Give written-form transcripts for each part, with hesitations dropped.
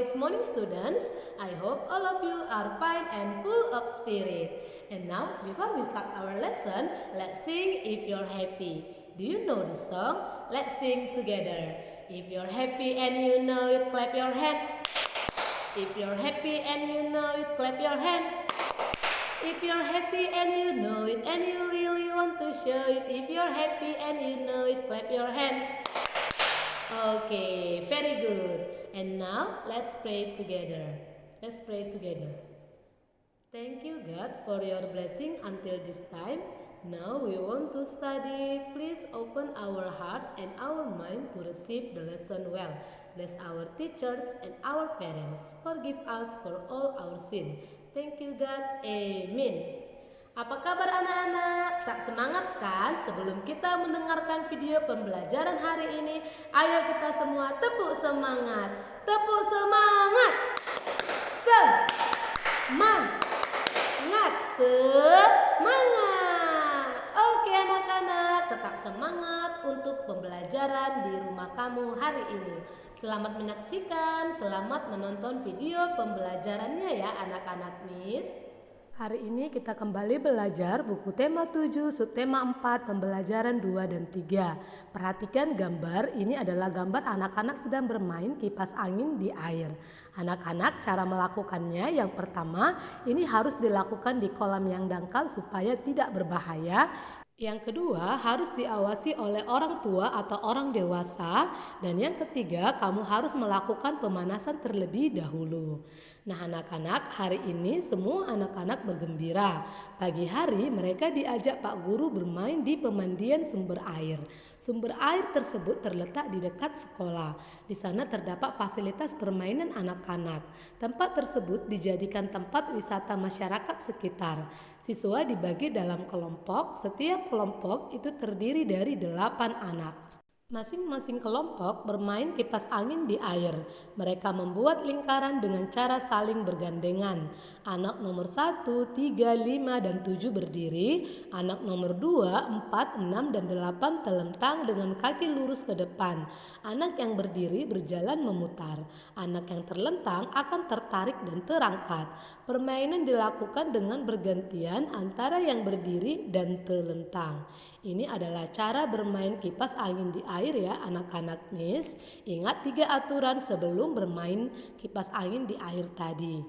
this morning, students. I hope all of you are fine and full of spirit. And now, before we start our lesson, let's sing If You're Happy. Do you know the song? Let's sing together. If you're happy and you know it, clap your hands. If you're happy and you know it, clap your hands. If you're happy and you know it and you really want to show it, if you're happy and you know it, clap your hands. Okay, very good. And now let's pray together. Let's pray together. Thank you, God, for your blessing until this time. Now we want to study. Please open our heart and our mind to receive the lesson well. Bless our teachers and our parents. Forgive us for all our sin. Thank you, God. Amen. Apa kabar anak-anak? Tak semangat kan? Sebelum kita mendengarkan video pembelajaran hari ini, ayo kita semua tepuk semangat. Tepuk semangat. Semangat. Oke anak-anak, tetap semangat untuk pembelajaran di rumah kamu hari ini. Selamat menyaksikan, selamat menonton video pembelajarannya ya anak-anak Miss. Hari ini kita kembali belajar buku tema 7, subtema 4, pembelajaran 2 dan 3. Perhatikan gambar, ini adalah gambar anak-anak sedang bermain kipas angin di air. Anak-anak cara melakukannya yang pertama, ini harus dilakukan di kolam yang dangkal supaya tidak berbahaya. Yang kedua, harus diawasi oleh orang tua atau orang dewasa. Dan yang ketiga, kamu harus melakukan pemanasan terlebih dahulu. Nah anak-anak, hari ini semua anak-anak bergembira. Pagi hari mereka diajak Pak Guru bermain di pemandian sumber air. Sumber air tersebut terletak di dekat sekolah. Di sana terdapat fasilitas permainan anak-anak. Tempat tersebut dijadikan tempat wisata masyarakat sekitar. Siswa dibagi dalam kelompok, setiap kelompok itu terdiri dari 8 anak. Masing-masing kelompok bermain kipas angin di air. Mereka membuat lingkaran dengan cara saling bergandengan. Anak nomor 1, 3, 5, dan 7 berdiri. Anak nomor 2, 4, 6, dan 8 telentang dengan kaki lurus ke depan. Anak yang berdiri berjalan memutar. Anak yang terlentang akan tertarik dan terangkat. Permainan dilakukan dengan bergantian antara yang berdiri dan telentang. Ini adalah cara bermain kipas angin di air ya anak-anak Miss. Ingat 3 aturan sebelum bermain kipas angin di air tadi.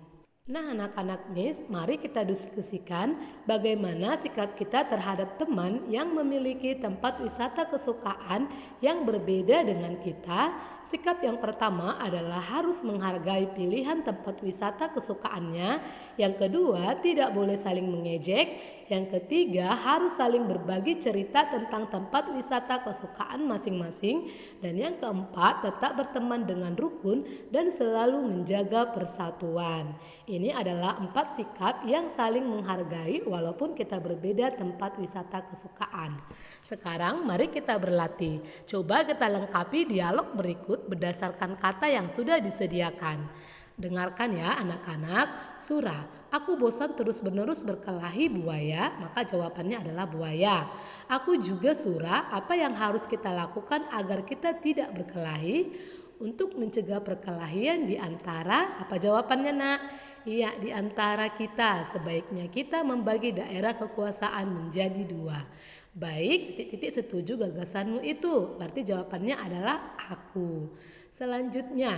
Nah anak-anak Miss, mari kita diskusikan bagaimana sikap kita terhadap teman yang memiliki tempat wisata kesukaan yang berbeda dengan kita. Sikap yang pertama adalah harus menghargai pilihan tempat wisata kesukaannya. Yang kedua, tidak boleh saling mengejek. Yang ketiga, harus saling berbagi cerita tentang tempat wisata kesukaan masing-masing. Dan yang keempat, tetap berteman dengan rukun dan selalu menjaga persatuan. Ini adalah 4 sikap yang saling menghargai walaupun kita berbeda tempat wisata kesukaan. Sekarang mari kita berlatih. Coba kita lengkapi dialog berikut berdasarkan kata yang sudah disediakan. Dengarkan ya anak-anak. Surah, aku bosan terus-menerus berkelahi buaya, maka jawabannya adalah buaya. Aku juga Surah, apa yang harus kita lakukan agar kita tidak berkelahi? Untuk mencegah perkelahian di antara, apa jawabannya nak? Iya, di antara kita. Sebaiknya kita membagi daerah kekuasaan menjadi 2. Baik, titik-titik setuju gagasanmu itu. Berarti jawabannya adalah aku. Selanjutnya,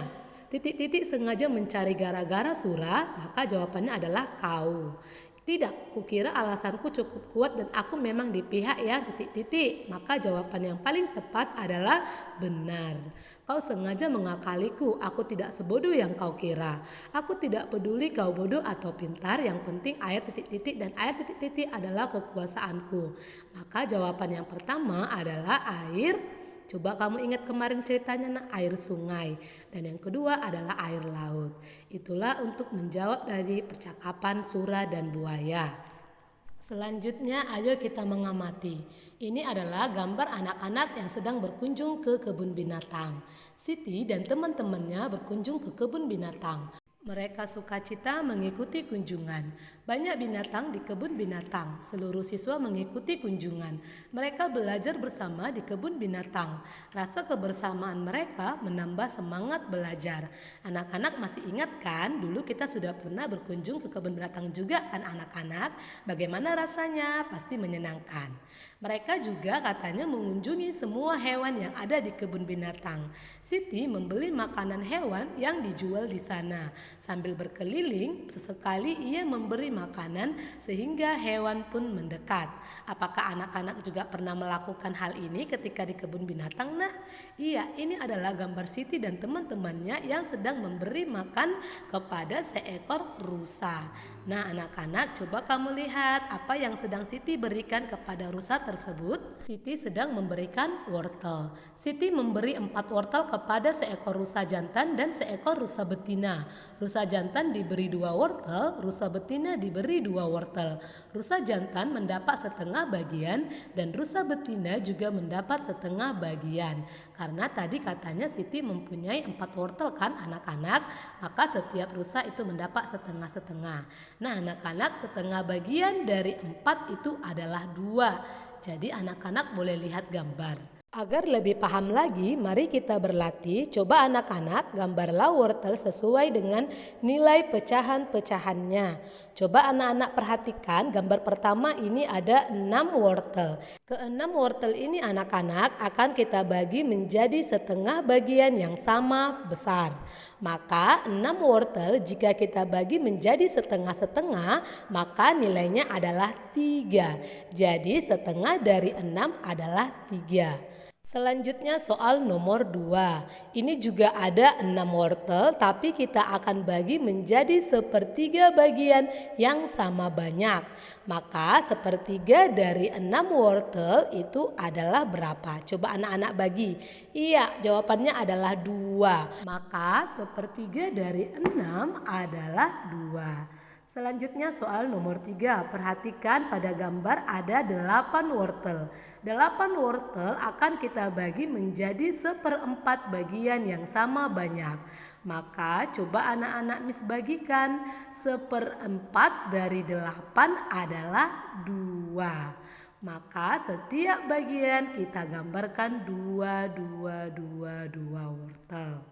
titik-titik sengaja mencari gara-gara Surah, maka jawabannya adalah kau. Tidak, kukira alasanku cukup kuat dan aku memang di pihak ya titik-titik. Maka jawaban yang paling tepat adalah benar. Kau sengaja mengakaliku, aku tidak sebodoh yang kau kira. Aku tidak peduli kau bodoh atau pintar, yang penting air titik-titik dan air titik-titik adalah kekuasaanku. Maka jawaban yang pertama adalah air. Coba kamu ingat kemarin ceritanya air sungai. Dan yang kedua adalah air laut. Itulah untuk menjawab dari percakapan Surah dan buaya. Selanjutnya ayo kita mengamati. Ini adalah gambar anak-anak yang sedang berkunjung ke kebun binatang. Siti dan teman-temannya berkunjung ke kebun binatang. Mereka sukacita mengikuti kunjungan. Banyak binatang di kebun binatang. Seluruh siswa mengikuti kunjungan. Mereka belajar bersama di kebun binatang. Rasa kebersamaan mereka menambah semangat belajar. Anak-anak masih ingat kan? Dulu kita sudah pernah berkunjung ke kebun binatang juga kan anak-anak? Bagaimana rasanya? Pasti menyenangkan. Mereka juga katanya mengunjungi semua hewan yang ada di kebun binatang. Siti membeli makanan hewan yang dijual di sana. Sambil berkeliling, sesekali ia memberi makanan sehingga hewan pun mendekat. Apakah anak-anak juga pernah melakukan hal ini ketika di kebun binatang, Nak? Iya, ini adalah gambar Siti dan teman-temannya yang sedang memberi makan kepada seekor rusa. Nah, anak-anak, coba kamu lihat apa yang sedang Siti berikan kepada rusa tersebut. Siti sedang memberikan wortel. Siti memberi 4 wortel kepada seekor rusa jantan dan seekor rusa betina. Rusa jantan diberi 2 wortel, rusa betina diberi 2 wortel. Rusa jantan mendapat setengah bagian dan rusa betina juga mendapat setengah bagian. Karena tadi katanya Siti mempunyai 4 wortel kan anak-anak, maka setiap rusa itu mendapat setengah-setengah. Nah, anak-anak, setengah bagian dari 4 itu adalah 2. Jadi anak-anak boleh lihat gambar. Agar lebih paham lagi, mari kita berlatih. Coba anak-anak gambarlah wortel sesuai dengan nilai pecahan-pecahannya. Coba anak-anak perhatikan gambar pertama ini ada 6 wortel. Ke-6 wortel ini anak-anak akan kita bagi menjadi setengah bagian yang sama besar. Maka 6 wortel jika kita bagi menjadi setengah-setengah, maka nilainya adalah 3. Jadi setengah dari 6 adalah 3. Selanjutnya soal nomor 2. Ini juga ada 6 wortel tapi kita akan bagi menjadi sepertiga bagian yang sama banyak. Maka sepertiga dari 6 wortel itu adalah berapa? Coba anak-anak bagi. Iya, jawabannya adalah 2. Maka sepertiga dari 6 adalah 2. Selanjutnya soal nomor 3. Perhatikan pada gambar ada 8 wortel. 8 wortel akan kita bagi menjadi 1/4 bagian yang sama banyak. Maka coba anak-anak Miss bagikan. 1/4 dari 8 adalah 2. Maka setiap bagian kita gambarkan 2, 2, 2, 2 wortel.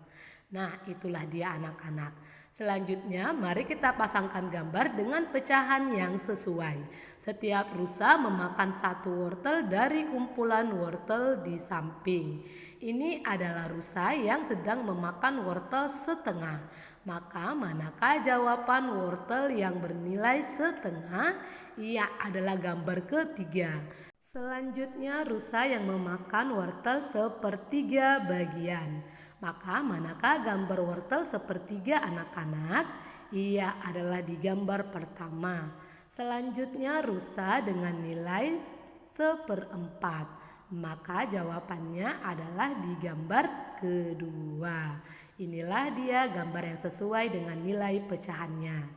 Nah, itulah dia anak-anak. Selanjutnya, mari kita pasangkan gambar dengan pecahan yang sesuai. Setiap rusa memakan 1 wortel dari kumpulan wortel di samping. Ini adalah rusa yang sedang memakan wortel setengah. Maka manakah jawaban wortel yang bernilai setengah? Ia adalah gambar ketiga. Selanjutnya, rusa yang memakan wortel sepertiga bagian. Maka manakah gambar wortel sepertiga anak-anak? Ia adalah di gambar pertama. Selanjutnya rusa dengan nilai 1/4. Maka jawabannya adalah di gambar kedua. Inilah dia gambar yang sesuai dengan nilai pecahannya.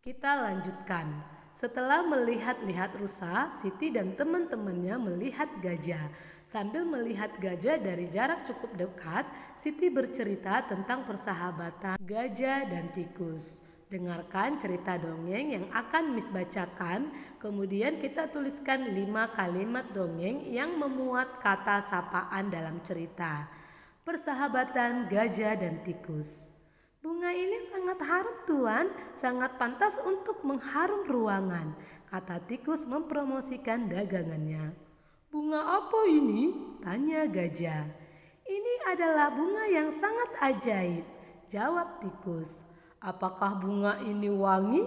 Kita lanjutkan. Setelah melihat-lihat rusa, Siti dan teman-temannya melihat gajah. Sambil melihat gajah dari jarak cukup dekat, Siti bercerita tentang persahabatan gajah dan tikus. Dengarkan cerita dongeng yang akan Miss bacakan, kemudian kita tuliskan 5 kalimat dongeng yang memuat kata sapaan dalam cerita. Persahabatan gajah dan tikus. Bunga ini sangat harum tuan, sangat pantas untuk mengharum ruangan, kata tikus mempromosikan dagangannya. Bunga apa ini? Tanya gajah. Ini adalah bunga yang sangat ajaib, jawab tikus. Apakah bunga ini wangi?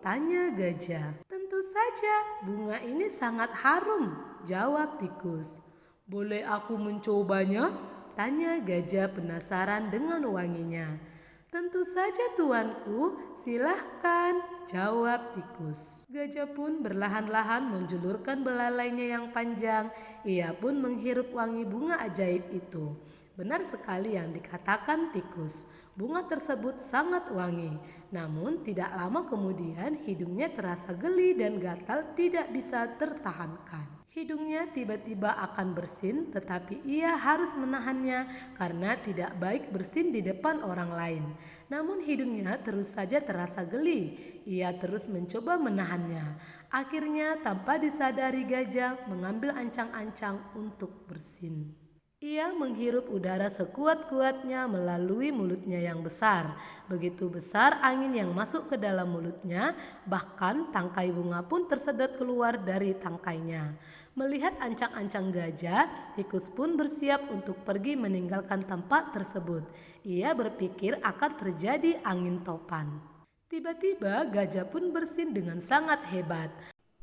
Tanya gajah. Tentu saja, bunga ini sangat harum, jawab tikus. Boleh aku mencobanya? Tanya gajah penasaran dengan wanginya. Tentu saja tuanku, silahkan, jawab tikus. Gajah pun berlahan-lahan menjulurkan belalainya yang panjang. Ia pun menghirup wangi bunga ajaib itu. Benar sekali yang dikatakan tikus. Bunga tersebut sangat wangi. Namun tidak lama kemudian hidungnya terasa geli dan gatal tidak bisa tertahankan. Hidungnya tiba-tiba akan bersin, tetapi ia harus menahannya karena tidak baik bersin di depan orang lain. Namun hidungnya terus saja terasa geli. Ia terus mencoba menahannya. Akhirnya tanpa disadari gajah mengambil ancang-ancang untuk bersin. Ia menghirup udara sekuat-kuatnya melalui mulutnya yang besar. Begitu besar angin yang masuk ke dalam mulutnya, bahkan tangkai bunga pun tersedot keluar dari tangkainya. Melihat ancang-ancang gajah, tikus pun bersiap untuk pergi meninggalkan tempat tersebut. Ia berpikir akan terjadi angin topan. Tiba-tiba gajah pun bersin dengan sangat hebat.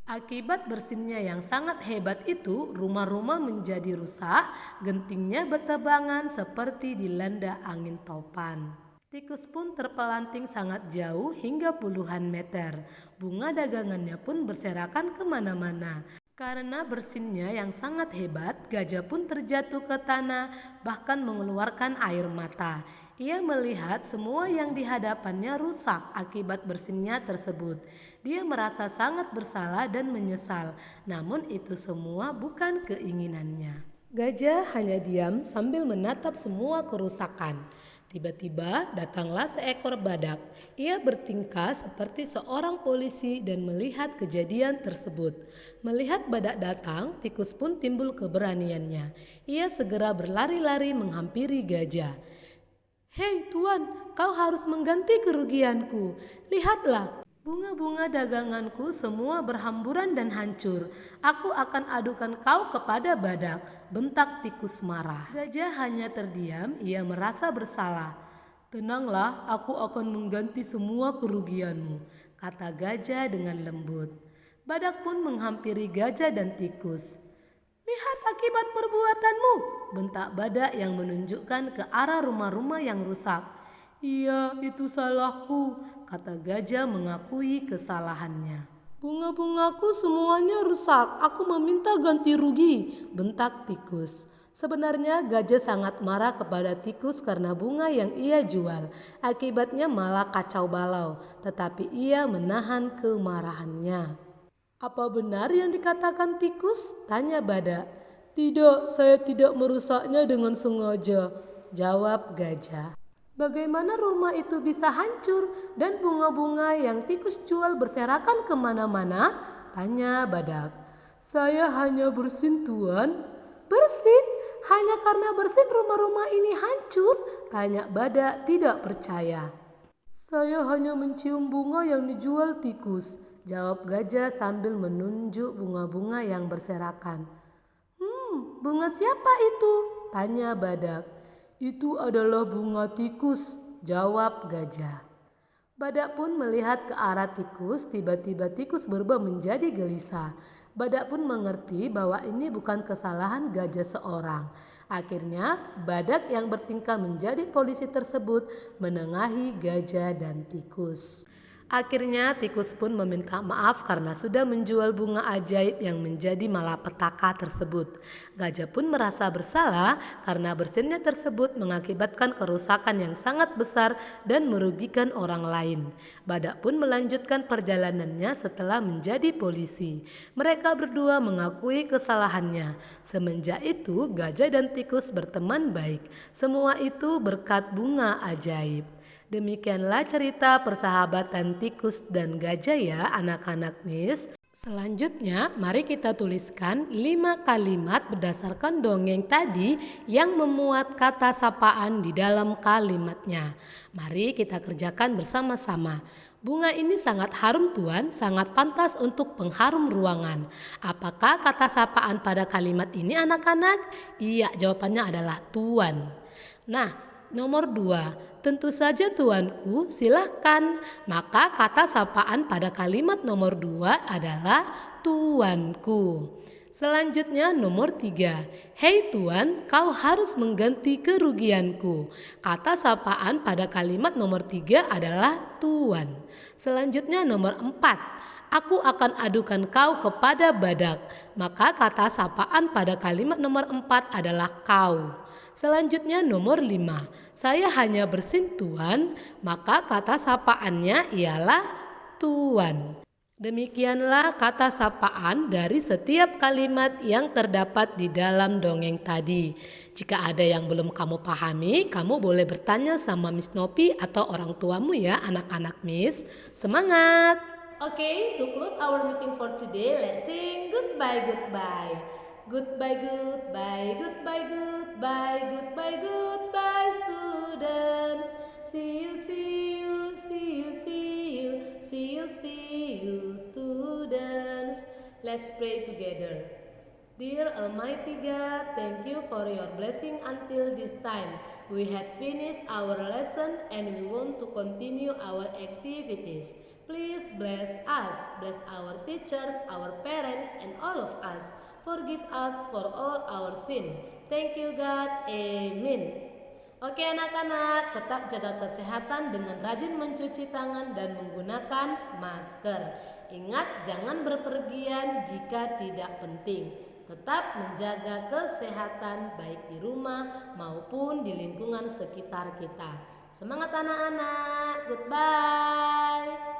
Akibat bersinnya yang sangat hebat itu, rumah-rumah menjadi rusak, gentingnya bertebangan seperti dilanda angin topan. Tikus pun terpelanting sangat jauh hingga puluhan meter. Bunga dagangannya pun berserakan kemana-mana. Karena bersinnya yang sangat hebat, gajah pun terjatuh ke tanah, bahkan mengeluarkan air mata. Ia melihat semua yang di hadapannya rusak akibat bersinnya tersebut. Dia merasa sangat bersalah dan menyesal, namun itu semua bukan keinginannya. Gajah hanya diam sambil menatap semua kerusakan. Tiba-tiba datanglah seekor badak. Ia bertingkah seperti seorang polisi dan melihat kejadian tersebut. Melihat badak datang, tikus pun timbul keberaniannya. Ia segera berlari-lari menghampiri gajah. "Hei tuan, kau harus mengganti kerugianku. Lihatlah, bunga-bunga daganganku semua berhamburan dan hancur. Aku akan adukan kau kepada badak," bentak tikus marah. Gajah hanya terdiam, ia merasa bersalah. "Tenanglah, aku akan mengganti semua kerugianmu," kata gajah dengan lembut. Badak pun menghampiri gajah dan tikus. "Lihat akibat perbuatanmu," bentak badak yang menunjukkan ke arah rumah-rumah yang rusak. "Iya, itu salahku," kata gajah mengakui kesalahannya. "Bunga-bungaku semuanya rusak, aku meminta ganti rugi," bentak tikus. Sebenarnya gajah sangat marah kepada tikus karena bunga yang ia jual. Akibatnya malah kacau balau, tetapi ia menahan kemarahannya. "Apa benar yang dikatakan tikus?" tanya badak. "Tidak, saya tidak merusaknya dengan sengaja," jawab gajah. "Bagaimana rumah itu bisa hancur dan bunga-bunga yang tikus jual berserakan kemana-mana?" tanya badak. "Saya hanya bersin tuan." "Bersin? Hanya karena bersin rumah-rumah ini hancur?" tanya badak tidak percaya. "Saya hanya mencium bunga yang dijual tikus," jawab gajah sambil menunjuk bunga-bunga yang berserakan. "Bunga siapa itu?" tanya badak. "Itu adalah bunga tikus," jawab gajah. Badak pun melihat ke arah tikus, tiba-tiba tikus berubah menjadi gelisah. Badak pun mengerti bahwa ini bukan kesalahan gajah seorang. Akhirnya badak yang bertingkah menjadi polisi tersebut menengahi gajah dan tikus. Akhirnya tikus pun meminta maaf karena sudah menjual bunga ajaib yang menjadi malapetaka tersebut. Gajah pun merasa bersalah karena bersinnya tersebut mengakibatkan kerusakan yang sangat besar dan merugikan orang lain. Badak pun melanjutkan perjalanannya setelah menjadi polisi. Mereka berdua mengakui kesalahannya. Semenjak itu gajah dan tikus berteman baik. Semua itu berkat bunga ajaib. Demikianlah cerita persahabatan tikus dan gajah ya anak-anak Nis. Selanjutnya mari kita tuliskan 5 kalimat berdasarkan dongeng tadi yang memuat kata sapaan di dalam kalimatnya. Mari kita kerjakan bersama-sama. Bunga ini sangat harum tuan, sangat pantas untuk pengharum ruangan. Apakah kata sapaan pada kalimat ini anak-anak? Iya, jawabannya adalah tuan. Nah, nomor 2, tentu saja tuanku, silahkan. Maka kata sapaan pada kalimat nomor 2 adalah tuanku. Selanjutnya nomor 3, hei tuan, kau harus mengganti kerugianku. Kata sapaan pada kalimat nomor 3 adalah tuan. Selanjutnya nomor 4, aku akan adukan kau kepada badak. Maka kata sapaan pada kalimat nomor 4 adalah kau. Selanjutnya nomor 5, saya hanya bersin tuan, maka kata sapaannya ialah tuan. Demikianlah kata sapaan dari setiap kalimat yang terdapat di dalam dongeng tadi. Jika ada yang belum kamu pahami, kamu boleh bertanya sama Miss Nopi atau orang tuamu ya anak-anak Miss. Semangat! Okay, to close our meeting for today, let's sing goodbye, goodbye. Goodbye, goodbye, goodbye, goodbye, goodbye, goodbye, students. See you, see you, see you, see you, see you, students. Let's pray together. Dear Almighty God, thank you for your blessing until this time. We had finished our lesson and we want to continue our activities. Please bless us, bless our teachers, our parents, and all of us. Forgive us for all our sin. Thank you God, Amen. Oke anak-anak, tetap jaga kesehatan dengan rajin mencuci tangan dan menggunakan masker. Ingat, jangan berpergian jika tidak penting. Tetap menjaga kesehatan baik di rumah maupun di lingkungan sekitar kita. Semangat anak-anak, goodbye.